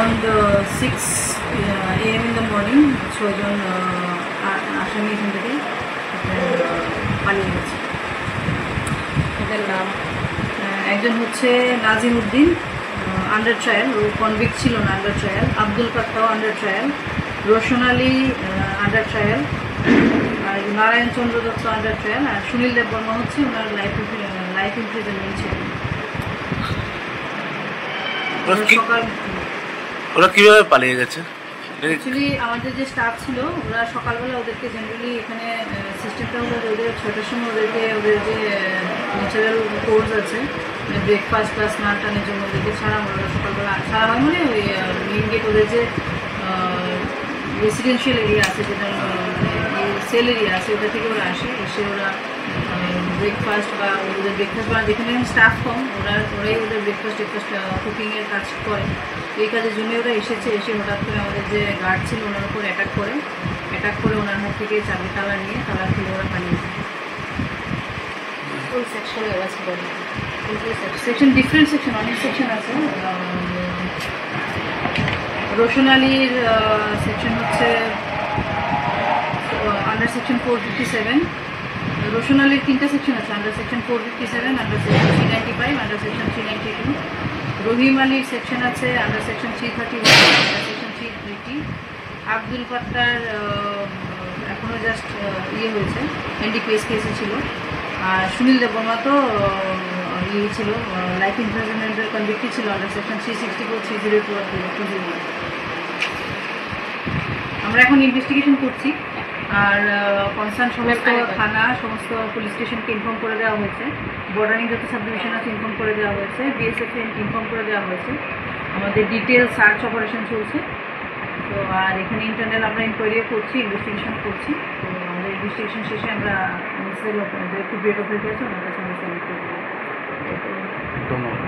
around 6 AM in the morning 6 জন আসামি এখান থেকে পালিয়ে গেছে। এদের নাম একজন হচ্ছে নাজিম উদ্দিন, আন্ডার ট্রায়াল, ও কনভিক্ট ছিল না, আন্ডার ট্রায়াল। আব্দুল কাত্তাও under trial. Roshan Ali under trial. আর নারায়ণ চন্দ্র দত্ত আন্ডার ট্রায়াল। আর সুনীল দেববর্মা হচ্ছে ওনার লাইফ ইমপ্রিজনমেন্ট ছিল। ওরা কিভাবে পালিয়ে গেছে? অ্যাকচুয়ালি আমাদের যে স্টাফ ছিল ওরা সকালবেলা ওদেরকে জেনারেলি এখানে সিস্টেমটা হলো ওদের 6টার সময় ওদেরকে ওদের যে ন্যাচারাল কোর্স আছে ব্রেকফাস্ট প্লাস স্নান টানের জন্য ওদেরকে ছাড়া হয়। ওরা সকালবেলা ছাড়া হয় মানে ওই মেইন গেট ওদের যে রেসিডেন্সিয়াল এরিয়া আছে, যেটা সেল এরিয়া আছে, ওটা থেকে ওরা আসে, এসে ওরা ব্রেকফাস্ট বা ওদের ব্রেকফাস্ট বা যেখানে স্টাফ কম ওরাই ওদের ব্রেকফাস্ট কুকিংয়ের কাজ করে। এই কাজের জন্য ওরা এসেছে। এসে হঠাৎ করে আমাদের যে গার্ড ছিল ওনার উপর অ্যাটাক করে ওনার হাত থেকে চাবি তালা নিয়ে তালা খুলে ওরা পালিয়ে যায়। সেকশন ডিফারেন্ট সেকশন, অনেক সেকশন আছে। রোশন আলীর সেকশন হচ্ছে আন্ডার সেকশন 457। রোশন আলীর 3টা সেকশন আছে, under section 457, under section 395, under section 392। Rahim আলীর সেকশন আছে under section 331, under section 380। Abdul Kattar এখনও জাস্ট হয়েছে, এনডিপিএস কেসে ছিল। আর সুনীল দেববর্মা তো ছিল, লাইফ ইমপ্রিজনমেন্টের কনভিক্টই ছিল, আন্ডার সেকশন 364, 302 আর 201। আমরা এখন ইনভেস্টিগেশন করছি। আর কনসার্ন সমস্ত থানা, সমস্ত পুলিশ স্টেশনকে ইনফর্ম করে দেওয়া হয়েছে। বর্ডারিং যত সাব ডিভিশন আছে ইনফর্ম করে দেওয়া হয়েছে। বিএসএফকে ইনফর্ম করে দেওয়া হয়েছে। আমাদের ডিটেল সার্চ অপারেশন চলছে। তো আর এখানে ইন্টারনাল আমরা ইনকোয়ারিও করছি, ইনভেস্টিগেশন করছি। তো আমাদের ইনভেস্টিগেশন শেষে আমরা একটু ব্রেক অফ হয়ে গেছে ওনার কাছে আমরা সাবমিট করে দেবো। ধন্যবাদ।